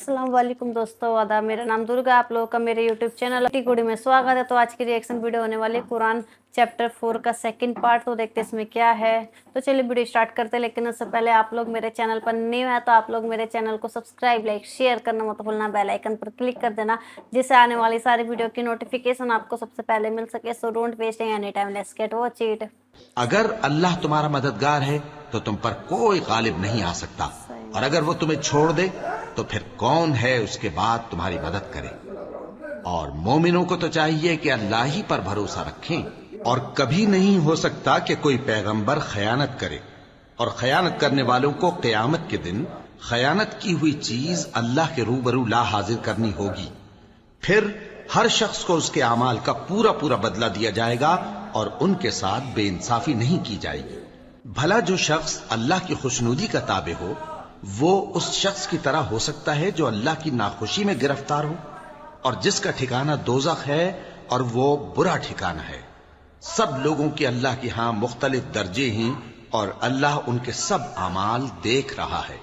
अस्सलाम वालेकुम दोस्तों, आदाब। मेरा नाम दुर्गा, आप लोगों का मेरे यूट्यूब चैनल टीगुड़ी में स्वागत है। तो आज की रिएक्शन वीडियो होने वाली है कुरान चैप्टर 4 का सेकंड पार्ट। तो देखते हैं इसमें क्या है। तो चलिए वीडियो स्टार्ट करते हैं, लेकिन उससे पहले आप लोग मेरे चैनल पर न्यू है तो आप लोग मेरे चैनल को सब्सक्राइब, लाइक, शेयर करना मत भूलना। बेल आइकन पर क्लिक कर देना जिससे आने वाली सारी वीडियो की नोटिफिकेशन आपको सबसे पहले मिल सके। So don't waste any time, let's get watch it. अगर अल्लाह तुम्हारा मददगार है तो तुम पर कोई गालिब नहीं आ सकता, और अगर वो तुम्हें छोड़ दे तो फिर कौन है उसके बाद तुम्हारी मदद करे। और मोमिनों को तो चाहिए कि अल्लाह ही पर भरोसा रखें, और कभी नहीं हो सकता कि कोई पैगंबर खयानत करे, और खयानत करने वालों को क़यामत के दिन खयानत की हुई चीज अल्लाह के रूबरू ला हाजिर करनी होगी। फिर हर शख्स को उसके अमाल का पूरा पूरा बदला दिया जाएगा और उनके साथ बेइंसाफी नहीं की जाएगी। भला जो शख्स अल्लाह की खुशनुदी का ताबे हो वो उस शख्स की तरह हो सकता है जो अल्लाह की नाखुशी में गिरफ्तार हो, और जिसका ठिकाना दोज़ख है और वो बुरा ठिकाना है। सब लोगों के अल्लाह के यहां मुख्तलिफ दर्जे हैं और अल्लाह उनके सब अमाल देख रहा है।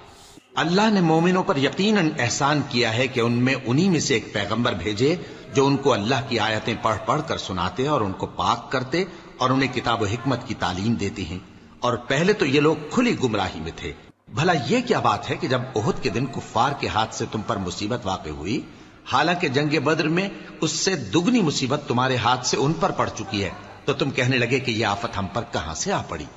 अल्लाह ने मोमिनों पर यकीनन एहसान किया है कि उनमें उन्हीं में से एक पैगंबर भेजे जो उनको अल्लाह की आयतें पढ़ पढ़ कर सुनाते और उनको पाक करते और उन्हें किताब व हिकमत की तालीम देते हैं। और पहले तो ये लोग खुली गुमराही में थे। भला ये क्या बात है कि जब उहुद के दिन कुफ्फार के हाथ से तुम पर मुसीबत वाक़ई हुई, हालांकि जंगे बद्र में उससे दुगनी मुसीबत तुम्हारे हाथ से उन पर पड़ चुकी है, तो तुम कहने लगे कि यह आफत हम पर कहां से आ पड़ी।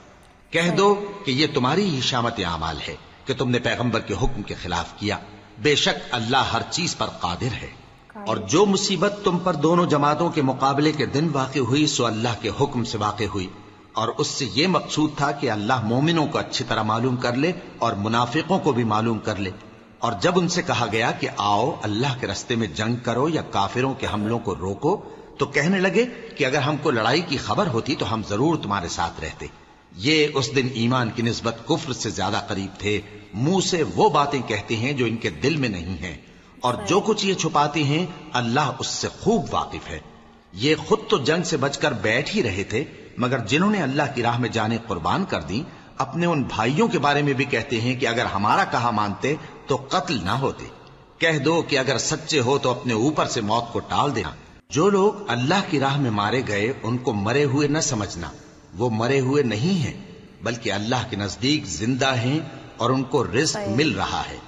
कह दो कि यह तुम्हारी ही शामत आमाल है कि तुमने पैगंबर के हुक्म के खिलाफ किया। बेशक अल्लाह हर चीज पर कादिर है। और जो मुसीबत तुम पर दोनों जमातों के मुकाबले के दिन वाक़ई हुई सो अल्लाह के हुक्म से वाक़ई हुई, और उससे यह मकसूद था कि अल्लाह मोमिनों को अच्छी तरह मालूम कर ले और मुनाफिकों को भी मालूम कर ले। और जब उनसे कहा गया कि आओ अल्लाह के रास्ते में जंग करो या काफिरों के हमलों को रोको, तो कहने लगे कि अगर हमको लड़ाई की खबर होती तो हम जरूर तुम्हारे साथ रहते। ये उस दिन ईमान की निस्बत कुफ्र से ज्यादा करीब थे। मुंह से वो बातें कहते हैं जो इनके दिल में नहीं है, और जो कुछ ये छुपाते हैं अल्लाह उससे खूब वाकिफ है। ये खुद तो जंग से बचकर बैठ ही रहे थे, मगर जिन्होंने अल्लाह की राह में जाने कुर्बान कर दी, अपने उन भाइयों के बारे में भी कहते हैं कि अगर हमारा कहा मानते तो कत्ल ना होते। कह दो कि अगर सच्चे हो तो अपने ऊपर से मौत को टाल देना। जो लोग अल्लाह की राह में मारे गए उनको मरे हुए न समझना, वो मरे हुए नहीं हैं, बल्कि अल्लाह के नजदीक जिंदा हैं और उनको रिज्क मिल रहा है।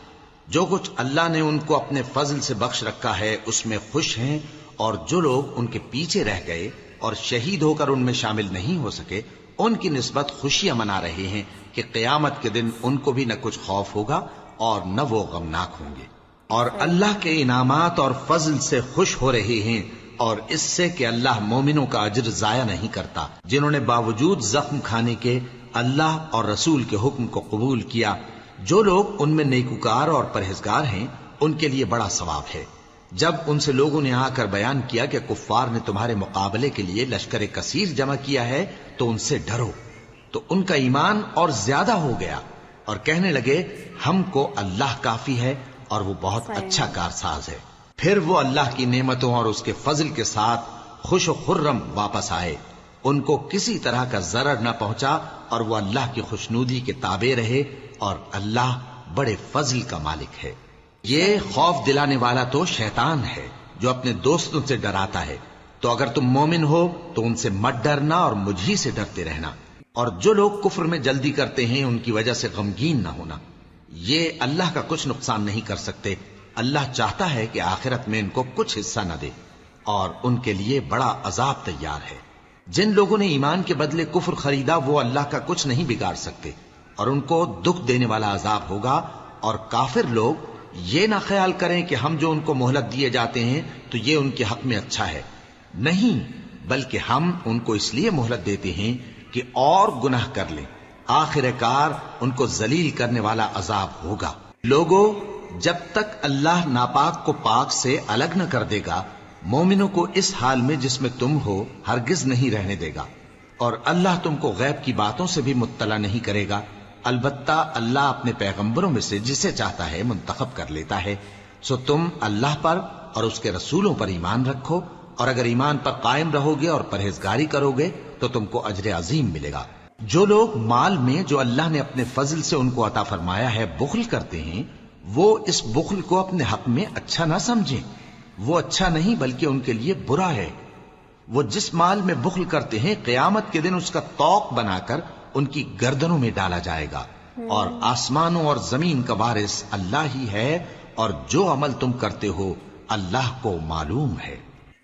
जो कुछ अल्लाह ने उनको अपने फजल से बख्श रखा है उसमें खुश हैं, और जो लोग उनके पीछे रह गए और शहीद होकर उनमें शामिल नहीं हो सके, उनकी निस्बत खुशियां मना रहे हैं कि क़यामत के दिन उनको भी न कुछ खौफ होगा और न वो गमनाक होंगे। और अल्लाह के इनामात और फजल से खुश हो रहे हैं, और इससे कि अल्लाह मोमिनों का अज्र जाया नहीं करता। जिन्होंने बावजूद जख्म खाने के अल्लाह और रसूल के हुक्म को कबूल किया, जो लोग उनमें नेकुकार और परहेजगार हैं उनके लिए बड़ा सवाब है। जब उनसे लोगों ने आकर बयान किया कि कुफ्फार ने तुम्हारे मुकाबले के लिए लश्कर कसीर जमा किया है तो उनसे डरो, तो उनका ईमान और ज्यादा हो गया और कहने लगे हमको अल्लाह काफी है और वो बहुत अच्छा कारसाज है। फिर वो अल्लाह की नेमतों और उसके फजल के साथ खुश खुर्रम वापस आए। उनको किसी तरह का जरर न पहुंचा और वो अल्लाह की खुशनूदी के ताबे रहे, और अल्लाह बड़े फजल का मालिक है। ये खौफ दिलाने वाला तो शैतान है जो अपने दोस्तों से डराता है। तो अगर तुम मोमिन हो तो उनसे मत डरना और मुझी से डरते रहना। और जो लोग कुफ्र में जल्दी करते हैं उनकी वजह से गमगीन न होना। ये अल्लाह का कुछ नुकसान नहीं कर सकते। अल्लाह चाहता है कि आखिरत में इनको कुछ हिस्सा न दे, और उनके लिए बड़ा अजाब तैयार है। जिन लोगों ने ईमान के बदले कुफ्र खरीदा वो अल्लाह का कुछ नहीं बिगाड़ सकते, और उनको दुख देने वाला अजाब होगा। और काफिर लोग ये ना ख्याल करें कि हम जो उनको मोहलत दिए जाते हैं तो ये उनके हक में अच्छा है। नहीं, बल्कि हम उनको इसलिए मोहलत देते हैं कि और गुनाह कर लें। आखिरकार उनको जलील करने वाला अजाब होगा। लोगों, जब तक अल्लाह नापाक को पाक से अलग न कर देगा, मोमिनों को इस हाल में जिसमें तुम हो हरगिज नहीं रहने देगा। और अल्लाह तुमको गैब की बातों से भी मुत्तला नहीं करेगा। अलबत्ता अल्लाह अपने पैगंबरों में से जिसे चाहता है मुंतखब कर लेता है। सो तुम अल्लाह पर और उसके रसूलों पर ईमान रखो, और अगर ईमान पर कायम रहोगे और परहेजगारी करोगे तो तुमको अजर अजीम मिलेगा। जो लोग माल में जो अल्लाह ने अपने फजल से उनको अता फरमाया है बुखल करते हैं, वो इस बुख्ल को अपने हक में अच्छा ना समझें। वो अच्छा नहीं बल्कि उनके लिए बुरा है। वो जिस माल में बुख्ल करते हैं, क़यामत के दिन उसका तौक बनाकर उनकी गर्दनों में डाला जाएगा। और आसमानों और जमीन का वारिस अल्लाह ही है, और जो अमल तुम करते हो अल्लाह को मालूम है।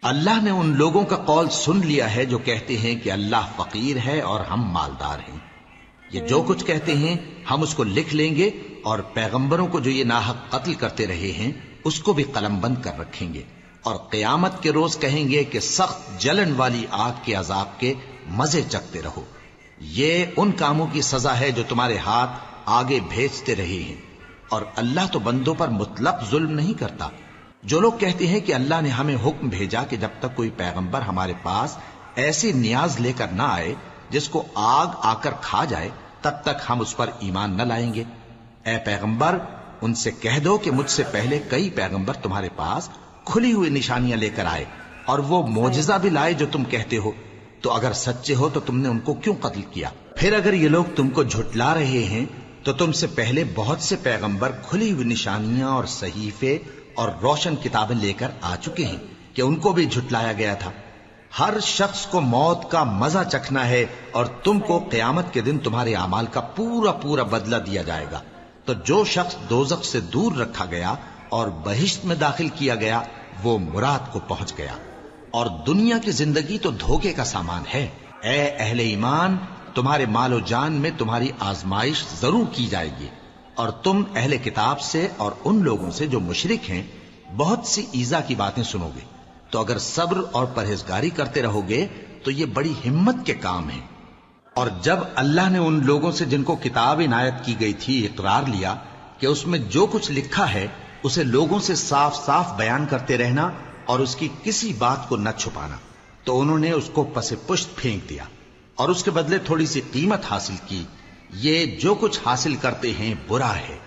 अल्लाह ने उन लोगों का कौल सुन लिया है जो कहते हैं कि अल्लाह फकीर है और हम मालदार हैं। ये जो कुछ कहते हैं हम उसको लिख लेंगे, और पैगंबरों को जो ये नाहक कत्ल करते रहे हैं उसको भी कलमबंद कर रखेंगे। और क़यामत के रोज कहेंगे कि सख्त जलन वाली आग के अजाब के मजे चखते रहो। ये उन कामों की सजा है जो तुम्हारे हाथ आगे भेजते रहे हैं। और अल्लाह तो बंदों पर मुतलक जुल्म नहीं करता। जो लोग कहते हैं कि अल्लाह ने हमें हुक्म भेजा कि जब तक कोई पैगंबर हमारे पास ऐसी नियाज लेकर ना आए जिसको आग आकर खा जाए, तब तक हम उस पर ईमान न लाएंगे। ए पैगंबर, उनसे कह दो कि मुझसे पहले कई पैगंबर तुम्हारे पास खुली हुई निशानियां लेकर आए, और वो मोजिजा भी लाए जो तुम कहते हो। तो अगर सच्चे हो तो तुमने उनको क्यों कत्ल किया? फिर अगर ये लोग तुमको झुठला रहे हैं तो तुमसे पहले बहुत से पैगंबर खुली हुई निशानियां और सहीफे और रोशन किताबें लेकर आ चुके हैं कि उनको भी झुठलाया गया था। हर शख्स को मौत का मजा चखना है, और तुमको क़यामत के दिन तुम्हारे अमाल का पूरा पूरा बदला दिया जाएगा। तो जो शख्स दोज़ख से दूर रखा गया और बहिश्त में दाखिल किया गया, वो मुराद को पहुंच गया। और दुनिया की जिंदगी तो धोखे का सामान है। ए अहले ईमान, तुम्हारे मालो जान में तुम्हारी आजमाइश जरूर की जाएगी, और तुम अहले किताब से और उन लोगों से जो मुशरिक हैं बहुत सी ईजा की बातें सुनोगे। तो अगर सब्र और परहेजगारी करते रहोगे तो ये बड़ी हिम्मत के काम है। और जब अल्लाह ने उन लोगों से जिनको किताब इनायत की गई थी इकरार लिया कि उसमें जो कुछ लिखा है उसे लोगों से साफ साफ बयान करते रहना और उसकी किसी बात को न छुपाना, तो उन्होंने उसको पसे पुश्त फेंक दिया और उसके बदले थोड़ी सी कीमत हासिल की। ये जो कुछ हासिल करते हैं बुरा है।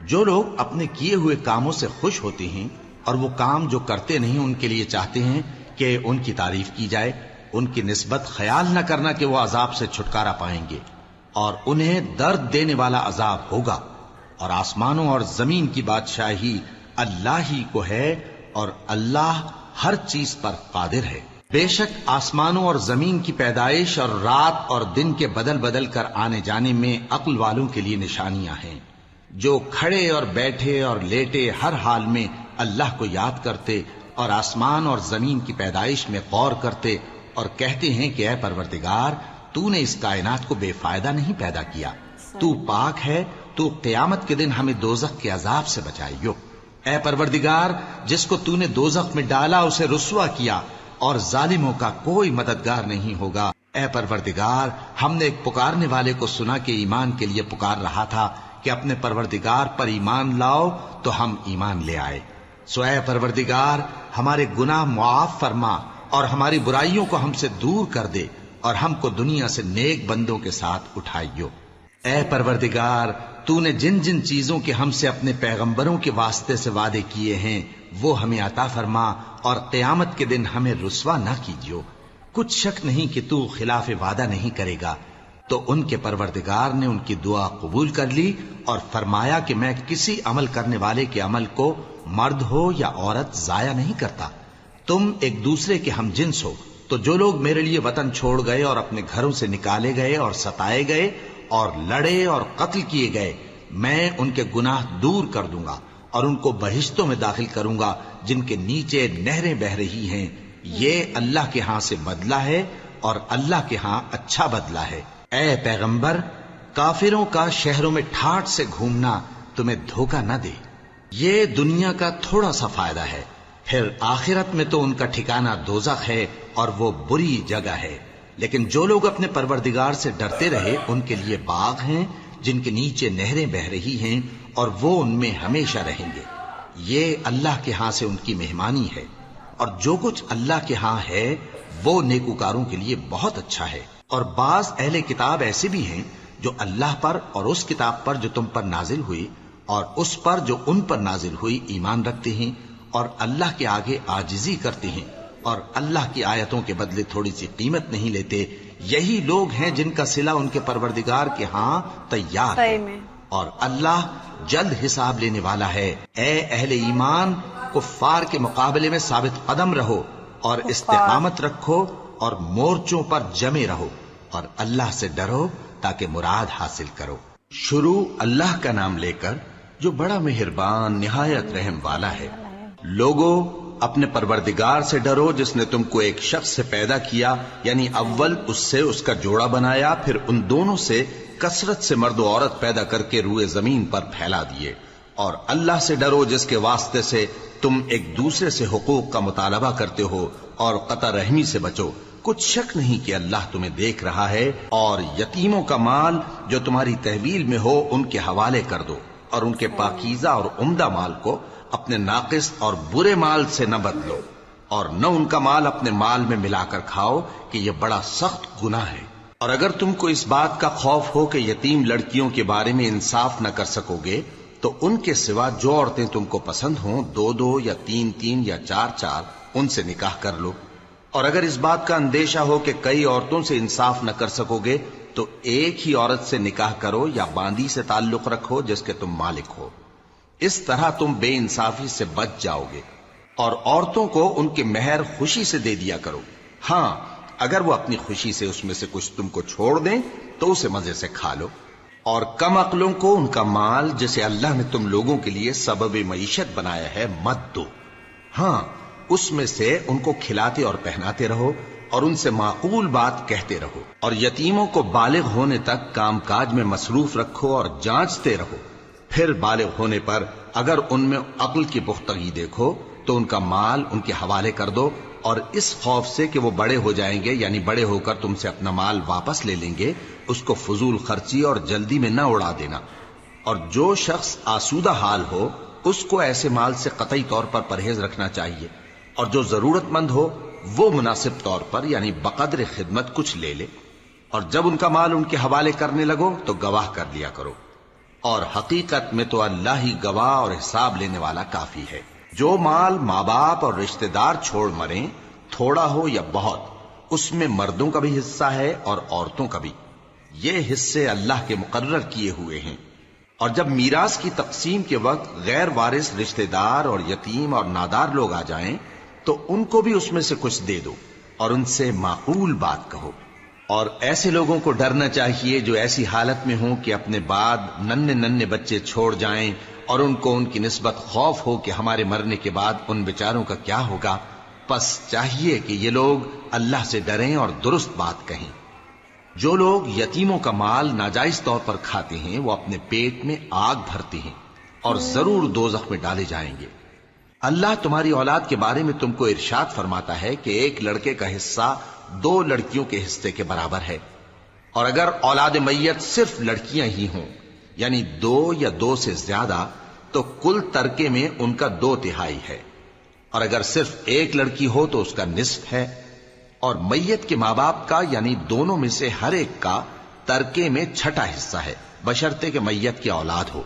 जो लोग अपने किए हुए कामों से खुश होते हैं और वो काम जो करते नहीं उनके लिए चाहते हैं कि उनकी तारीफ की जाए, उनकी निस्बत ख्याल न करना कि वो अजाब से छुटकारा पाएंगे, और उन्हें दर्द देने वाला अजाब होगा। और आसमानों और जमीन की बादशाही अल्लाह ही को है, और अल्लाह हर चीज पर कादिर है। बेशक आसमानों और जमीन की पैदाइश और रात और दिन के बदल बदल कर आने जाने में अक्ल वालों के लिए निशानियां हैं, जो खड़े और बैठे और लेटे हर हाल में अल्लाह को याद करते और आसमान और जमीन की पैदाइश में गौर करते और कहते हैं कि ऐ परवरदिगार, तूने इस कायनात को बेफायदा नहीं पैदा किया, तू पाक है, तू क़यामत के दिन हमें दोज़ख के अजाब से बचाइयो। ऐ परवरदिगार, जिसको तूने दोज़ख में डाला उसे रुस्वा किया, और जालिमों का कोई मददगार नहीं होगा। ऐ परवरदिगार, हमने एक पुकारने वाले को सुना कि ईमान के लिए पुकार रहा था कि अपने परवरदिगार पर ईमान लाओ, तो हम ईमान ले आए। सो ऐ परवरदिगार, हमारे गुनाह मुआफ फरमा और हमारी बुराइयों को हमसे दूर कर दे, और हमको दुनिया से नेक बंदों के साथ उठाइयो। ऐ परवरदिगार, तूने जिन जिन चीजों के हमसे अपने पैगंबरों के वास्ते से वादे किए हैं वो हमें अता फरमा, और क़यामत के दिन हमें रुस्वा न कीजियो। कुछ शक नहीं कि तू खिलाफ वादा नहीं करेगा। तो उनके परवरदिगार ने उनकी दुआ कबूल कर ली और फरमाया कि मैं किसी अमल करने वाले के अमल को मर्द हो या औरत जाया नहीं करता। तुम एक दूसरे के हम जिन्स हो। तो जो लोग मेरे लिए वतन छोड़ गए और अपने घरों से निकाले गए और सताए गए और लड़े और कत्ल किए गए, मैं उनके गुनाह दूर कर दूंगा और उनको बहिश्तों में दाखिल करूंगा जिनके नीचे नहरें बह रही हैं। ये अल्लाह के हां से बदला है और अल्लाह के हां अच्छा बदला है। ऐ पैगंबर, काफिरों का शहरों में ठाठ से घूमना तुम्हें धोखा न दे। ये दुनिया का थोड़ा सा फायदा है, फिर आखिरत में तो उनका ठिकाना दोज़ख है और वो बुरी जगह है। लेकिन जो लोग अपने परवरदिगार से डरते रहे उनके लिए बाग हैं जिनके नीचे नहरें बह रही हैं और वो उनमें हमेशा रहेंगे। ये अल्लाह के हां से उनकी मेहमानी है, और जो कुछ अल्लाह के हां है वो नेकूकारों के लिए बहुत अच्छा है। और बाज अहले किताब ऐसे भी हैं जो अल्लाह पर और उस किताब पर जो तुम पर नाजिल हुई और उस पर जो उन पर नाजिल हुई ईमान रखते हैं और अल्लाह के आगे आजिजी करते हैं और अल्लाह की आयतों के बदले थोड़ी सी कीमत नहीं लेते। यही लोग हैं जिनका सिला उनके परवरदिगार के हां तैयार है, اور اللہ جلد حساب لینے والا ہے۔ اے اہل ایمان، کفار کے مقابلے میں ثابت قدم رہو اور استقامت رکھو اور مورچوں پر جمے رہو اور اللہ سے ڈرو تاکہ مراد حاصل کرو۔ شروع اللہ کا نام لے کر جو بڑا مہربان نہایت رحم والا ہے۔ لوگوں، اپنے پروردگار سے ڈرو جس نے تم کو ایک شخص سے پیدا کیا، یعنی اول اس سے اس کا جوڑا بنایا، پھر ان دونوں سے کثرت سے مرد و عورت پیدا کر کے روئے زمین پر پھیلا دیے۔ اور اللہ سے ڈرو جس کے واسطے سے تم ایک دوسرے سے حقوق کا مطالبہ کرتے ہو، اور قطع رحمی سے بچو۔ کچھ شک نہیں کہ اللہ تمہیں دیکھ رہا ہے۔ اور یتیموں کا مال جو تمہاری تحویل میں ہو ان کے حوالے کر دو، اور ان کے پاکیزہ اور عمدہ مال کو اپنے ناقص اور برے مال سے نہ بدلو، اور نہ ان کا مال اپنے مال میں ملا کر کھاؤ کہ یہ بڑا سخت گناہ ہے۔ اور اگر تم کو اس بات کا خوف ہو کہ یتیم لڑکیوں کے بارے میں انصاف نہ کر سکو گے تو ان کے سوا جو عورتیں تم کو پسند ہوں، 2 یا 3 یا 4 ان سے نکاح کر لو۔ اور اگر اس بات کا اندیشہ ہو کہ کئی عورتوں سے انصاف نہ کر سکو گے تو ایک ہی عورت سے نکاح کرو یا باندی سے تعلق رکھو جس کے تم مالک ہو۔ اس طرح تم بے انصافی سے بچ جاؤ گے۔ اور عورتوں کو ان کے مہر خوشی سے دے دیا کرو۔ ہاں، اگر وہ اپنی خوشی سے اس میں سے کچھ تم کو چھوڑ دیں تو اسے مزے سے کھا لو۔ اور کم عقلوں کو ان کا مال جسے اللہ نے تم لوگوں کے لیے سبب معیشت بنایا ہے مت دو۔ ہاں، اس میں سے ان کو کھلاتے اور پہناتے رہو اور ان سے معقول بات کہتے رہو۔ اور یتیموں کو بالغ ہونے تک کام کاج میں مصروف رکھو اور جانچتے رہو۔ پھر بالغ ہونے پر اگر ان میں عقل کی پختگی دیکھو تو ان کا مال ان کے حوالے کر دو، اور اس خوف سے کہ وہ بڑے ہو جائیں گے، یعنی بڑے ہو کر تم سے اپنا مال واپس لے لیں گے، اس کو فضول خرچی اور جلدی میں نہ اڑا دینا۔ اور جو شخص آسودہ حال ہو اس کو ایسے مال سے قطعی طور پر پرہیز رکھنا چاہیے، اور جو ضرورت مند ہو وہ مناسب طور پر یعنی بقدر خدمت کچھ لے لے۔ اور جب ان کا مال ان کے حوالے کرنے لگو تو گواہ کر لیا کرو، اور حقیقت میں تو اللہ ہی گواہ اور حساب لینے والا کافی ہے۔ جو مال ماں باپ اور رشتہ دار چھوڑ مریں، تھوڑا ہو یا بہت، اس میں مردوں کا بھی حصہ ہے اور عورتوں کا بھی۔ یہ حصے اللہ کے مقرر کیے ہوئے ہیں۔ اور جب میراث کی تقسیم کے وقت غیر وارث رشتہ دار اور یتیم اور نادار لوگ آ جائیں تو ان کو بھی اس میں سے کچھ دے دو اور ان سے معقول بات کہو۔ اور ایسے لوگوں کو ڈرنا چاہیے جو ایسی حالت میں ہوں کہ اپنے بعد ننھے بچے چھوڑ جائیں اور ان کو ان کی نسبت خوف ہو کہ ہمارے مرنے کے بعد ان بیچاروں کا کیا ہوگا۔ پس چاہیے کہ یہ لوگ اللہ سے ڈریں اور درست بات کہیں۔ جو لوگ یتیموں کا مال ناجائز طور پر کھاتے ہیں وہ اپنے پیٹ میں آگ بھرتے ہیں اور ضرور دوزخ میں ڈالے جائیں گے۔ اللہ تمہاری اولاد کے بارے میں تم کو ارشاد فرماتا ہے کہ ایک لڑکے کا حصہ 2 لڑکیوں کے حصے کے برابر ہے، اور اگر اولاد میت صرف لڑکیاں ہی ہوں یعنی 2 یا 2 سے زیادہ تو کل ترکے میں ان کا 2/3 ہے، اور اگر صرف ایک لڑکی ہو تو اس کا نصف ہے، اور میت کے ماں باپ کا یعنی دونوں میں سے ہر ایک کا ترکے میں 6واں حصہ ہے، بشرطے کہ میت کی اولاد ہو۔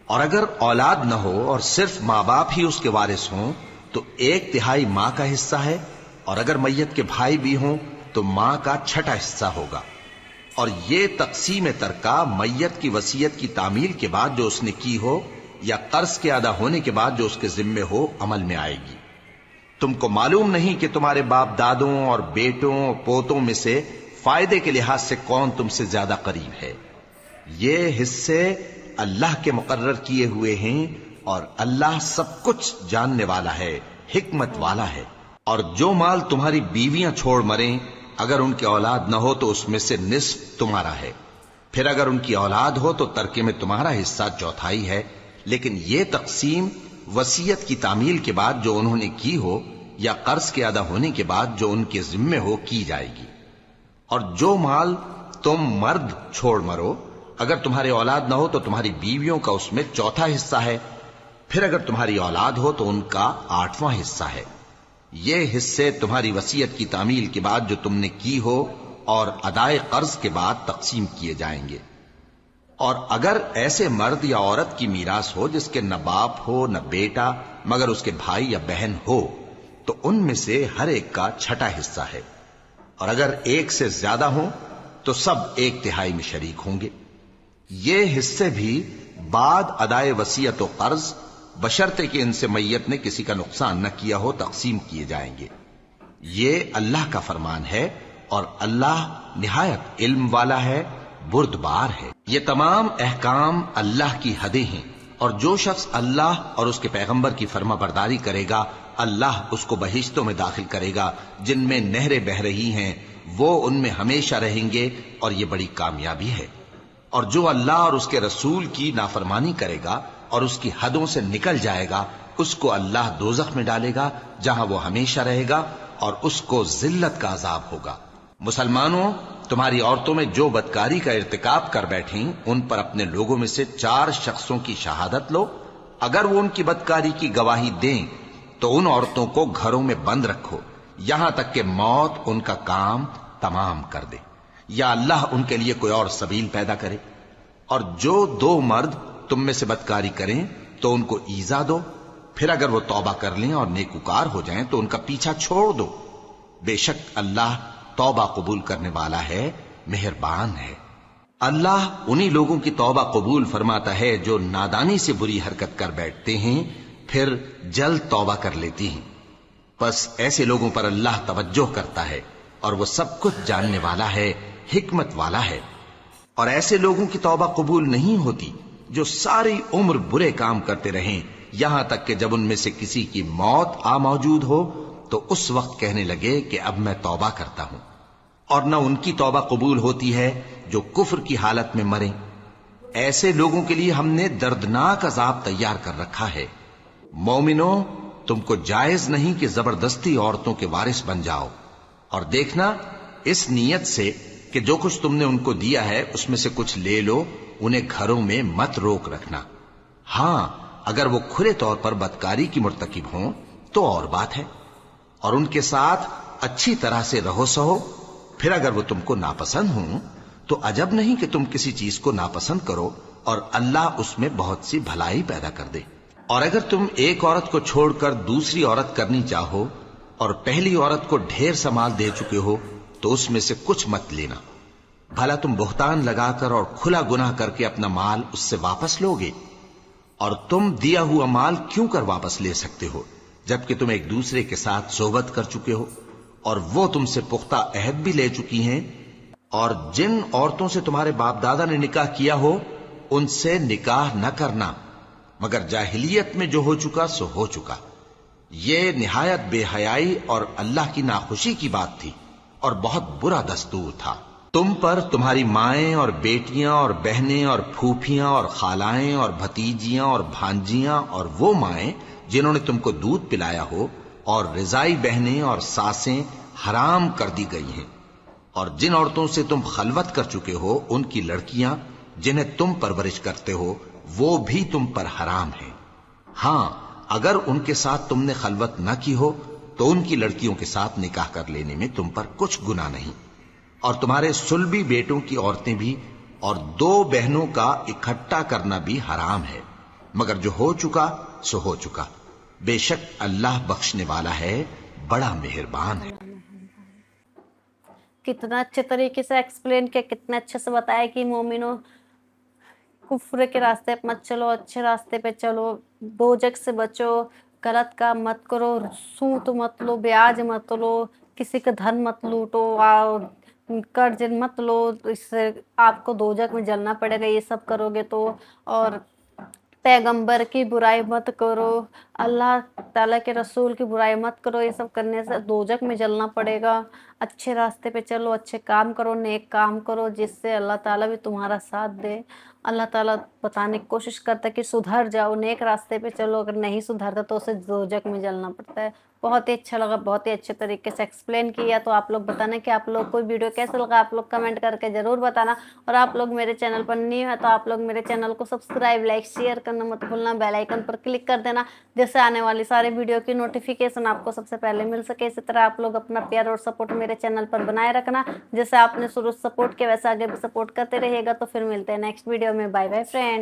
اور اگر اولاد نہ ہو اور صرف ماں باپ ہی اس کے وارث ہوں تو 1/3 ماں کا حصہ ہے، اور اگر میت کے بھائی بھی ہوں تو ماں کا 6واں حصہ ہوگا۔ اور یہ تقسیم ترکہ میت کی وصیت کی تعمیل کے بعد جو اس نے کی ہو یا قرض کے ادا ہونے کے بعد جو اس کے ذمے ہو عمل میں آئے گی۔ تم کو معلوم نہیں کہ تمہارے باپ دادوں اور بیٹوں اور پوتوں میں سے فائدے کے لحاظ سے کون تم سے زیادہ قریب ہے۔ یہ حصے اللہ کے مقرر کیے ہوئے ہیں، اور اللہ سب کچھ جاننے والا ہے، حکمت والا ہے۔ اور جو مال تمہاری بیویاں چھوڑ مریں اگر ان کی اولاد نہ ہو تو اس میں سے نصف تمہارا ہے، پھر اگر ان کی اولاد ہو تو ترکے میں تمہارا حصہ 1/4 ہے، لیکن یہ تقسیم وصیت کی تعمیل کے بعد جو انہوں نے کی ہو یا قرض کے ادا ہونے کے بعد جو ان کے ذمے ہو کی جائے گی۔ اور جو مال تم مرد چھوڑ مرو اگر تمہاری اولاد نہ ہو تو تمہاری بیویوں کا اس میں 1/4 حصہ ہے، پھر اگر تمہاری اولاد ہو تو ان کا 8واں حصہ ہے۔ یہ حصے تمہاری وصیت کی تعمیل کے بعد جو تم نے کی ہو اور ادائے قرض کے بعد تقسیم کیے جائیں گے۔ اور اگر ایسے مرد یا عورت کی میراث ہو جس کے نہ باپ ہو نہ بیٹا مگر اس کے بھائی یا بہن ہو تو ان میں سے ہر ایک کا 6واں حصہ ہے، اور اگر ایک سے زیادہ ہوں تو سب 1/3 میں شریک ہوں گے۔ ये हिस्से भी बाद अदाए वसीयत व कर्ज बशर्ते कि इनसे मैयत ने किसी का नुकसान न किया हो तकसीम किए जाएंगे। ये अल्लाह का फरमान है और अल्लाह निहायत इल्म वाला है, बुर्दबार है। ये तमाम अहकाम अल्लाह की हदें हैं और जो शख्स अल्लाह और उसके पैगंबर की फर्माबरदारी करेगा अल्लाह उसको बहिश्तों में दाखिल करेगा जिनमें नहरें बह रही हैं, वो उनमें हमेशा रहेंगे और ये बड़ी कामयाबी है। और जो अल्लाह और उसके रसूल की नाफरमानी करेगा और उसकी हदों से निकल जाएगा उसको अल्लाह दोजख में डालेगा जहां वो हमेशा रहेगा और उसको जिल्लत का अजाब होगा। मुसलमानों, तुम्हारी औरतों में जो बदकारी का इर्तिकाब कर बैठी उन पर अपने लोगों में से 4 शख्सों की शहादत लो। अगर वो उनकी बदकारी की गवाही दें तो उन औरतों को घरों में बंद रखो यहां तक कि मौत उनका काम तमाम कर दे या अल्लाह उनके लिए कोई और सबील पैदा करे। और जो 2 मर्द तुम में से बदकारी करें तो उनको ईजा दो, फिर अगर वो तौबा कर लें और नेकुकार हो जाएं तो उनका पीछा छोड़ दो। बेशक अल्लाह तौबा कबूल करने वाला है, मेहरबान है। अल्लाह उन्हीं लोगों की तौबा कबूल फरमाता है जो नादानी से बुरी हरकत कर बैठते हैं फिर जल्द तौबा कर लेती हैं। बस ऐसे लोगों पर अल्लाह तवज्जो करता है और वो सब कुछ जानने वाला है, हिकमत वाला है। और ऐसे लोगों की तौबा कबूल नहीं होती जो सारी उम्र बुरे काम करते रहें यहां तक कि जब उनमें से किसी की मौत आ मौजूद हो तो उस वक्त कहने लगे कि अब मैं तौबा करता हूं। और न उनकी तौबा कबूल होती है जो कुफ्र की हालत में मरे। ऐसे लोगों के लिए हमने दर्दनाक अजाब तैयार कर रखा है। मोमिनो, तुमको जायज नहीं कि जबरदस्ती औरतों के वारिस बन जाओ और देखना इस नीयत से कि जो कुछ तुमने उनको दिया है उसमें से कुछ ले लो, उन्हें घरों में मत रोक रखना। हां, अगर वो खुले तौर पर बदकारी की मुर्तकिब हों तो और बात है, और उनके साथ अच्छी तरह से रहो सहो। फिर अगर वो तुमको नापसंद हों तो अजब नहीं कि तुम किसी चीज को नापसंद करो और अल्लाह उसमें बहुत सी भलाई पैदा कर दे। और अगर तुम एक औरत को छोड़कर दूसरी औरत करनी चाहो और पहली औरत को ढेर सा माल दे चुके हो तो उसमें से कुछ मत लेना। भला तुम बुहतान लगाकर और खुला गुनाह करके अपना माल उससे वापस लोगे? और तुम दिया हुआ माल क्यों कर वापस ले सकते हो जबकि तुम एक दूसरे के साथ सोबत कर चुके हो और वो तुमसे पुख्ता अहद भी ले चुकी हैं। और जिन औरतों से तुम्हारे बाप दादा ने निकाह किया हो उनसे निकाह न करना मगर जाहिलियत में जो हो चुका सो हो चुका। ये निहायत बेहयाई और अल्लाह की नाखुशी की बात थी और बहुत बुरा दस्तूर था। तुम पर तुम्हारी माएं और बेटियां और बहनें और फूफियां और खालाएं और भतीजियां और भांजियां और वो माएं जिन्होंने तुमको दूध पिलाया हो और रिजाई बहनें और सासें हराम कर दी गई हैं। और जिन औरतों से तुम खलवत कर चुके हो उनकी लड़कियां जिन्हें तुम परवरिश करते हो वो भी तुम पर हराम है। हां, अगर उनके साथ तुमने खलवत न की हो तो उनकी लड़कियों के साथ निकाह कर लेने में तुम पर कुछ गुनाह नहीं। और तुम्हारे सुलबी बेटों की औरतें भी और 2 बहनों का इकट्ठा करना भी हराम है मगर जो हो चुका सो हो चुका। बेशक अल्लाह बख्शने वाला है, बड़ा मेहरबान है। कितना अच्छे तरीके से एक्सप्लेन किया, कितने अच्छे से बताया कि मोमिनो कुफ्र के रास्ते पे मत चलो, अच्छे रास्ते पे चलो, दोजख से बचो, गलत काम मत करो, सूद मत लो, ब्याज मत लो, किसी का धन मत लूटो, कर्ज मत लो, इससे आपको दोजख में जलना पड़ेगा ये सब करोगे तो। और पैगंबर की बुराई मत करो, अल्लाह ताला के रसूल की बुराई मत करो, ये सब करने से दोजख में जलना पड़ेगा। अच्छे रास्ते पे चलो, अच्छे काम करो, नेक काम करो जिससे अल्लाह ताला भी तुम्हारा साथ दे। अल्लाह ताला बताने की कोशिश करता है कि सुधर जाओ, नेक रास्ते पे चलो, अगर नहीं सुधरता तो उसे दोजख में जलना पड़ता है। बहुत ही अच्छा लगा, बहुत ही अच्छे तरीके से एक्सप्लेन किया। तो आप लोग बताना कि आप लोग को वीडियो कैसा लगा, आप लोग कमेंट करके ज़रूर बताना। और आप लोग मेरे चैनल पर न्यू है तो आप लोग मेरे चैनल को सब्सक्राइब, लाइक, शेयर करना मत भूलना, बेल आइकन पर क्लिक कर देना जिससे आने वाली सारे वीडियो की नोटिफिकेशन आपको सबसे पहले मिल सके। इसी तरह आप लोग अपना प्यार और सपोर्ट मेरे चैनल पर बनाए रखना, जैसे आपने शुरू सपोर्ट किया वैसे आगे भी सपोर्ट करते रहिएगा। तो फिर मिलते हैं नेक्स्ट वीडियो में। Bye bye friend.